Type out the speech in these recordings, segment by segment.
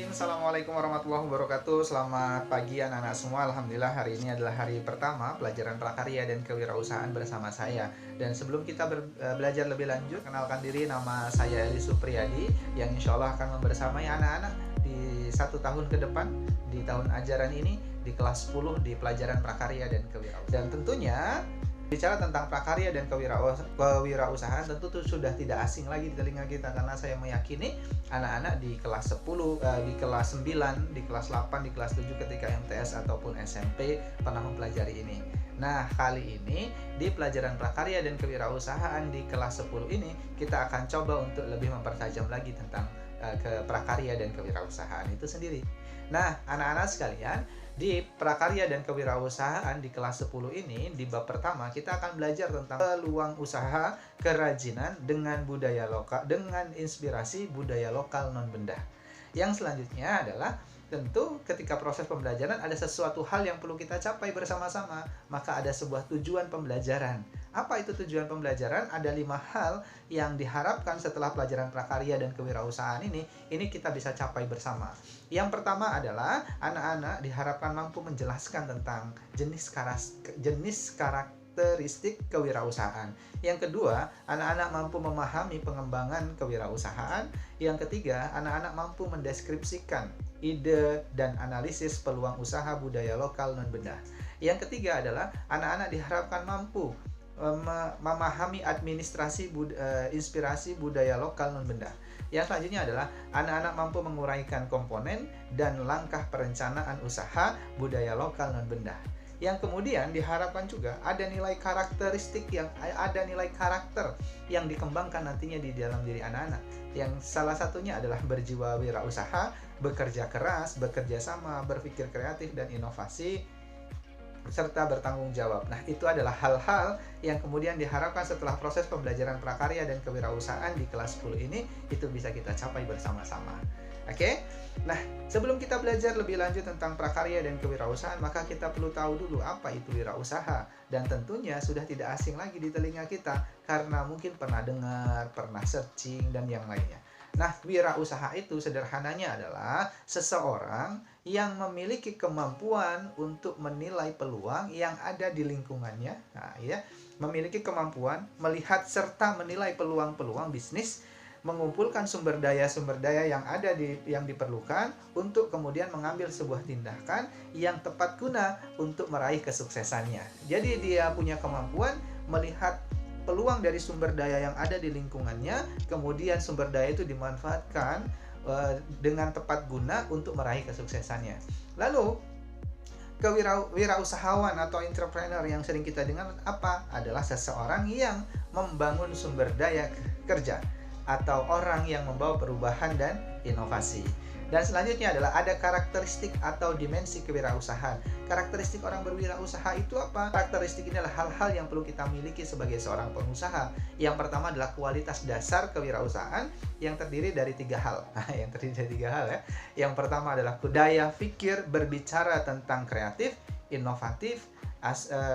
Assalamualaikum warahmatullahi wabarakatuh. Selamat pagi anak-anak semua. Alhamdulillah hari ini adalah hari pertama pelajaran prakarya dan kewirausahaan bersama saya. Dan sebelum kita belajar lebih lanjut, kenalkan diri, nama saya Eli Supriyadi yang insya Allah akan membersamai anak-anak di 1 tahun ke depan di tahun ajaran ini di kelas 10 di pelajaran prakarya dan kewirausahaan. Dan tentunya bicara tentang prakarya dan kewirausahaan tentu sudah tidak asing lagi di telinga kita, karena saya meyakini anak-anak di kelas 10, di kelas 9, di kelas 8, di kelas 7 ketika MTS ataupun SMP pernah mempelajari ini. Nah, kali ini di pelajaran prakarya dan kewirausahaan di kelas 10 ini kita akan coba untuk lebih mempertajam lagi tentang ke prakarya dan kewirausahaan itu sendiri. Nah, anak-anak sekalian, di prakarya dan kewirausahaan di kelas 10 ini, di bab pertama kita akan belajar tentang peluang usaha kerajinan dengan budaya lokal, dengan inspirasi budaya lokal non-benda. Yang selanjutnya adalah tentu ketika proses pembelajaran ada sesuatu hal yang perlu kita capai bersama-sama, maka ada sebuah tujuan pembelajaran. Apa itu tujuan pembelajaran? Ada 5 hal yang diharapkan setelah pelajaran prakarya dan kewirausahaan ini kita bisa capai bersama. Yang pertama adalah anak-anak diharapkan mampu menjelaskan tentang jenis karakteristik kewirausahaan. Yang kedua, anak-anak mampu memahami pengembangan kewirausahaan. Yang ketiga, anak-anak mampu mendeskripsikan ide dan analisis peluang usaha budaya lokal non-benda. Yang ketiga adalah anak-anak diharapkan mampu memahami administrasi inspirasi budaya lokal non-benda. Yang selanjutnya adalah anak-anak mampu menguraikan komponen dan langkah perencanaan usaha budaya lokal non-benda. Yang kemudian diharapkan juga ada nilai karakter yang dikembangkan nantinya di dalam diri anak-anak. Yang salah satunya adalah berjiwa wirausaha, bekerja keras, bekerja sama, berpikir kreatif dan inovasi, serta bertanggung jawab. Nah, itu adalah hal-hal yang kemudian diharapkan setelah proses pembelajaran prakarya dan kewirausahaan di kelas 10 ini itu bisa kita capai bersama-sama. Oke? Nah, sebelum kita belajar lebih lanjut tentang prakarya dan kewirausahaan, maka kita perlu tahu dulu apa itu wirausaha. Dan tentunya sudah tidak asing lagi di telinga kita karena mungkin pernah dengar, pernah searching dan yang lainnya. Nah, wirausaha itu sederhananya adalah seseorang yang memiliki kemampuan untuk menilai peluang yang ada di lingkungannya. Nah, ya, memiliki kemampuan melihat serta menilai peluang-peluang bisnis, mengumpulkan sumber daya yang diperlukan untuk kemudian mengambil sebuah tindakan yang tepat guna untuk meraih kesuksesannya. Jadi dia punya kemampuan melihat peluang dari sumber daya yang ada di lingkungannya, kemudian sumber daya itu dimanfaatkan dengan tepat guna untuk meraih kesuksesannya. Lalu wirausahawan atau entrepreneur yang sering kita dengar apa? Adalah seseorang yang membangun sumber daya kerja atau orang yang membawa perubahan dan inovasi. Dan selanjutnya adalah ada karakteristik atau dimensi kewirausahaan. Karakteristik orang berwirausaha itu apa? Karakteristik ini adalah hal-hal yang perlu kita miliki sebagai seorang pengusaha. Yang pertama adalah kualitas dasar kewirausahaan yang terdiri dari 3 hal. Ya. Yang pertama adalah daya pikir berbicara tentang kreatif, inovatif,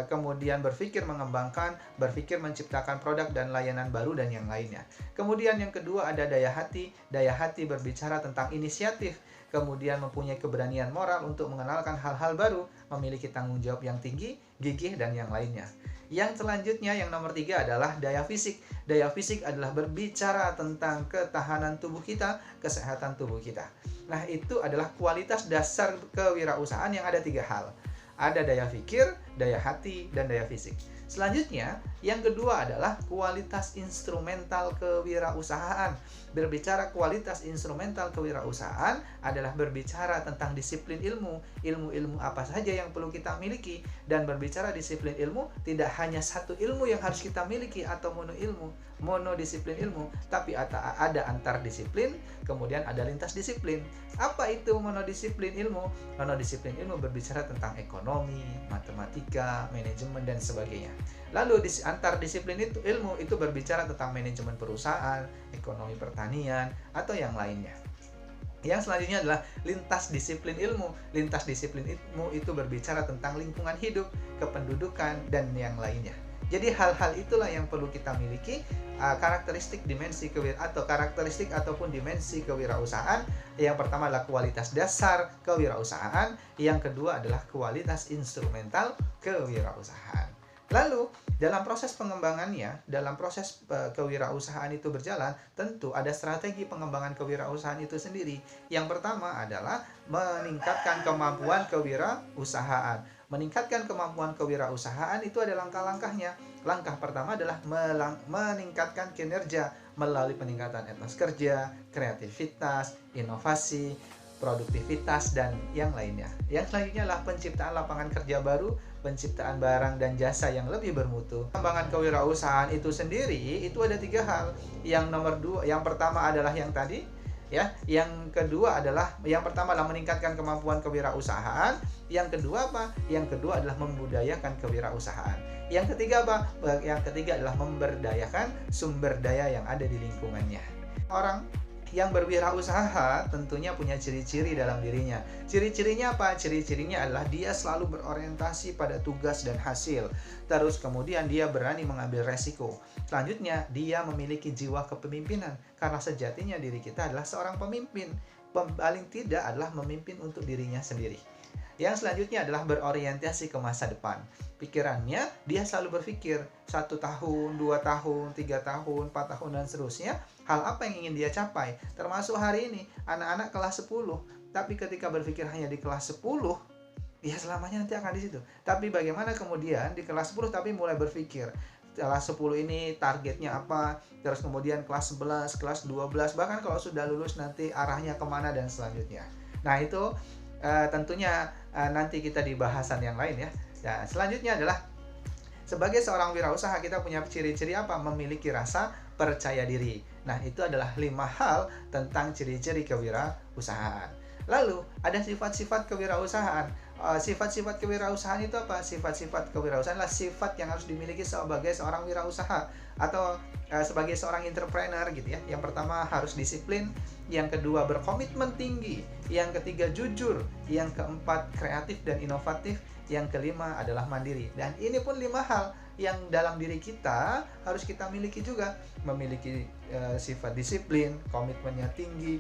kemudian berpikir mengembangkan, berpikir menciptakan produk dan layanan baru dan yang lainnya. Kemudian yang kedua ada daya hati berbicara tentang inisiatif, kemudian mempunyai keberanian moral untuk mengenalkan hal-hal baru, memiliki tanggung jawab yang tinggi, gigih dan yang lainnya. Yang selanjutnya yang nomor 3 adalah daya fisik. Daya fisik adalah berbicara tentang ketahanan tubuh kita, kesehatan tubuh kita. Nah, itu adalah kualitas dasar kewirausahaan yang ada 3 hal. Ada daya pikir, daya hati, dan daya fisik. Selanjutnya, yang kedua adalah kualitas instrumental kewirausahaan. Berbicara kualitas instrumental kewirausahaan adalah berbicara tentang disiplin ilmu. Ilmu-ilmu apa saja yang perlu kita miliki. Dan berbicara disiplin ilmu, tidak hanya satu ilmu yang harus kita miliki atau monodisiplin ilmu, tapi ada antar disiplin, kemudian ada lintas disiplin. Apa itu monodisiplin ilmu? Monodisiplin ilmu berbicara tentang ekonomi, matematika, manajemen, dan sebagainya. Lalu antar disiplin ilmu itu berbicara tentang manajemen perusahaan, ekonomi pertanian, atau yang lainnya. Yang selanjutnya adalah lintas disiplin ilmu. Lintas disiplin ilmu itu berbicara tentang lingkungan hidup, kependudukan, dan yang lainnya. Jadi hal-hal itulah yang perlu kita miliki, karakteristik dimensi karakteristik ataupun dimensi kewirausahaan. Yang pertama adalah kualitas dasar kewirausahaan, yang kedua adalah kualitas instrumental kewirausahaan. Lalu dalam proses pengembangannya, dalam proses kewirausahaan itu berjalan, tentu ada strategi pengembangan kewirausahaan itu sendiri. Yang pertama adalah meningkatkan kemampuan kewirausahaan. Meningkatkan kemampuan kewirausahaan itu ada langkah-langkahnya. Langkah pertama adalah meningkatkan kinerja melalui peningkatan etos kerja, kreativitas, inovasi, produktivitas, dan yang lainnya. Yang selanjutnya adalah penciptaan lapangan kerja baru, penciptaan barang dan jasa yang lebih bermutu. Pengembangan kewirausahaan itu sendiri itu ada 3 hal. Yang pertama adalah yang tadi, ya. Yang kedua adalah, yang pertama adalah meningkatkan kemampuan kewirausahaan. Yang kedua apa? Yang kedua adalah membudayakan kewirausahaan. Yang ketiga apa? Yang ketiga adalah memberdayakan sumber daya yang ada di lingkungannya. Orang yang berwirausaha tentunya punya ciri-ciri dalam dirinya. Ciri-cirinya apa? Ciri-cirinya adalah dia selalu berorientasi pada tugas dan hasil. Terus kemudian dia berani mengambil resiko. Selanjutnya, dia memiliki jiwa kepemimpinan. Karena sejatinya diri kita adalah seorang pemimpin. Paling tidak adalah memimpin untuk dirinya sendiri. Yang selanjutnya adalah berorientasi ke masa depan. Pikirannya, dia selalu berpikir 1 tahun, 2 tahun, 3 tahun, 4 tahun, dan seterusnya. Hal apa yang ingin dia capai? Termasuk hari ini, anak-anak kelas 10. Tapi ketika berpikir hanya di kelas 10, ya selamanya nanti akan di situ. Tapi bagaimana kemudian di kelas 10 tapi mulai berpikir, kelas 10 ini targetnya apa? Terus kemudian kelas 11, kelas 12, bahkan kalau sudah lulus nanti arahnya kemana dan selanjutnya. Nah itu tentunya nanti kita di bahasan yang lain ya. Nah, selanjutnya adalah sebagai seorang wirausaha kita punya ciri-ciri apa? Memiliki rasa percaya diri. Nah, itu adalah 5 hal tentang ciri-ciri kewirausahaan. Lalu, ada sifat-sifat kewirausahaan. Sifat-sifat kewirausahaan itu apa? Sifat-sifat kewirausahaan adalah sifat yang harus dimiliki sebagai seorang wirausaha atau sebagai seorang entrepreneur gitu ya. Yang pertama harus disiplin, yang kedua berkomitmen tinggi, yang ketiga jujur, yang keempat kreatif dan inovatif, yang kelima adalah mandiri. Dan ini pun 5 hal yang dalam diri kita harus kita miliki juga. Memiliki sifat disiplin, komitmennya tinggi,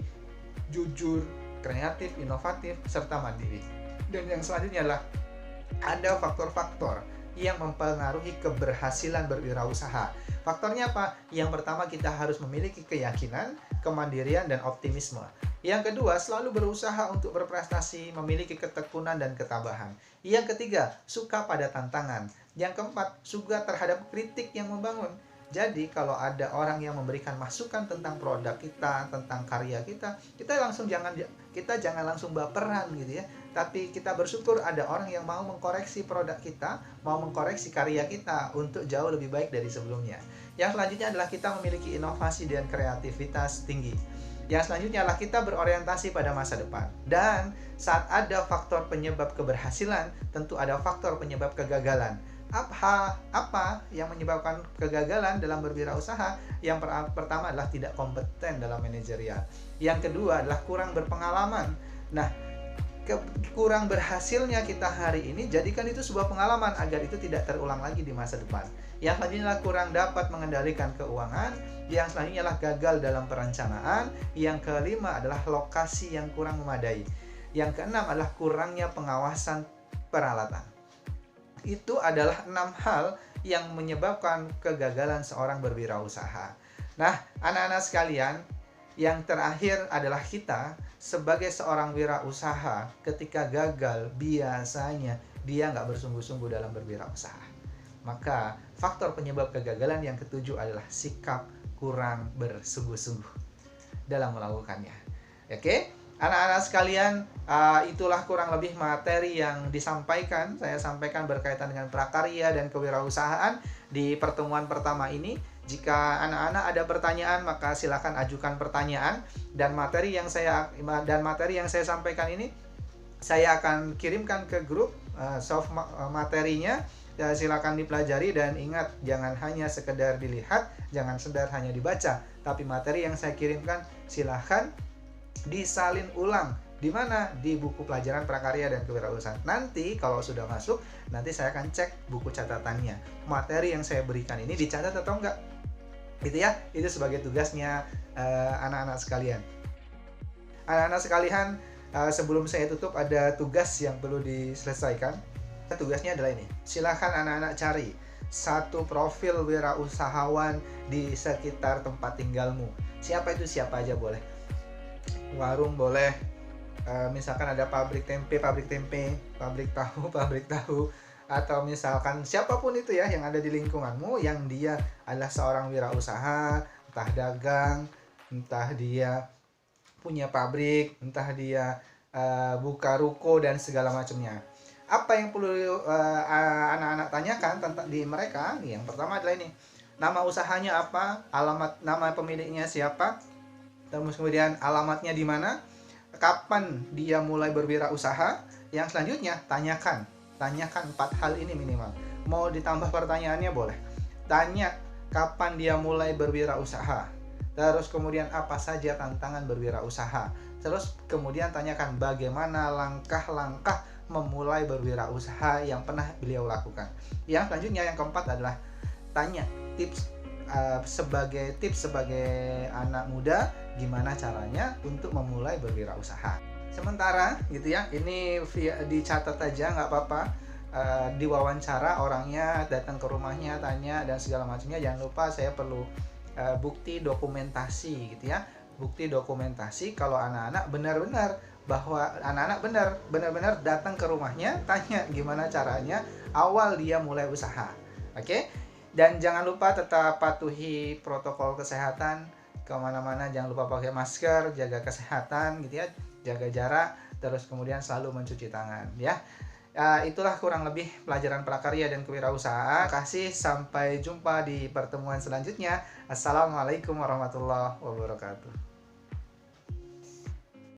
jujur, kreatif, inovatif, serta mandiri. Dan yang selanjutnya adalah ada faktor-faktor yang mempengaruhi keberhasilan berwirausaha. Faktornya apa? Yang pertama, kita harus memiliki keyakinan, kemandirian, dan optimisme. Yang kedua, selalu berusaha untuk berprestasi, memiliki ketekunan dan ketabahan. Yang ketiga, suka pada tantangan. Yang keempat, suka terhadap kritik yang membangun. Jadi kalau ada orang yang memberikan masukan tentang produk kita, tentang karya kita jangan langsung baperan gitu ya. Tapi kita bersyukur ada orang yang mau mengkoreksi produk kita, mau mengkoreksi karya kita untuk jauh lebih baik dari sebelumnya. Yang selanjutnya adalah kita memiliki inovasi dan kreativitas tinggi. Yang selanjutnya adalah kita berorientasi pada masa depan. Dan saat ada faktor penyebab keberhasilan, tentu ada faktor penyebab kegagalan. Apa yang menyebabkan kegagalan dalam berwirausaha? Yang pertama adalah tidak kompeten dalam manajerial. Yang kedua adalah kurang berpengalaman. Nah, kurang berhasilnya kita hari ini, jadikan itu sebuah pengalaman agar itu tidak terulang lagi di masa depan. Yang selanjutnya adalah kurang dapat mengendalikan keuangan. Yang selanjutnya adalah gagal dalam perencanaan. Yang kelima adalah lokasi yang kurang memadai. Yang keenam adalah kurangnya pengawasan peralatan. Itu adalah 6 hal yang menyebabkan kegagalan seorang berwirausaha. Nah, anak-anak sekalian, yang terakhir adalah kita sebagai seorang wirausaha ketika gagal, biasanya dia nggak bersungguh-sungguh dalam berwirausaha. Maka faktor penyebab kegagalan yang ketujuh adalah sikap kurang bersungguh-sungguh dalam melakukannya. Oke? Anak-anak sekalian, itulah kurang lebih materi yang disampaikan. Saya sampaikan berkaitan dengan prakarya dan kewirausahaan di pertemuan pertama ini. Jika anak-anak ada pertanyaan, maka silakan ajukan pertanyaan. Dan materi yang saya sampaikan ini, saya akan kirimkan ke grup soft materinya. Silakan dipelajari dan ingat, jangan hanya sekedar dilihat, jangan sekedar hanya dibaca. Tapi materi yang saya kirimkan silakan disalin ulang, Di mana? Di buku pelajaran prakarya dan kewirausahaan. Nanti kalau sudah masuk, nanti saya akan cek buku catatannya. Materi yang saya berikan ini dicatat atau enggak? Gitu ya. Itu sebagai tugasnya anak-anak sekalian. Anak-anak sekalian, sebelum saya tutup ada tugas yang perlu diselesaikan. Tugasnya adalah ini. Silahkan anak-anak cari satu profil wirausahawan di sekitar tempat tinggalmu. Siapa itu? Siapa aja boleh. Warung boleh, misalkan ada pabrik tempe, pabrik tahu, atau misalkan siapapun itu ya yang ada di lingkunganmu yang dia adalah seorang wirausaha, entah dagang, entah dia punya pabrik, entah dia buka ruko dan segala macamnya. Apa yang perlu anak-anak tanyakan tentang di mereka? Yang pertama adalah ini. Nama usahanya apa? Alamat, nama pemiliknya siapa? Terus kemudian alamatnya di mana? Kapan dia mulai berwirausaha? Yang selanjutnya tanyakan 4 hal ini minimal. Mau ditambah pertanyaannya boleh. Tanya kapan dia mulai berwirausaha. Terus kemudian apa saja tantangan berwirausaha. Terus kemudian tanyakan bagaimana langkah-langkah memulai berwirausaha yang pernah beliau lakukan. Yang selanjutnya yang keempat adalah tanya tips sebagai anak muda gimana caranya untuk memulai berwirausaha. Sementara gitu ya, ini dicatat aja nggak apa-apa. Diwawancara orangnya, datang ke rumahnya, tanya dan segala macamnya. Jangan lupa saya perlu bukti dokumentasi gitu ya. Bukti dokumentasi kalau anak-anak benar-benar bahwa anak-anak benar-benar datang ke rumahnya, tanya gimana caranya awal dia mulai usaha. Oke? Dan jangan lupa tetap patuhi protokol kesehatan, kemana-mana jangan lupa pakai masker, jaga kesehatan gitu ya, jaga jarak, terus kemudian selalu mencuci tangan ya. Itulah kurang lebih pelajaran prakarya dan kewirausahaan. Terima kasih, sampai jumpa di pertemuan selanjutnya. Assalamualaikum warahmatullahi wabarakatuh.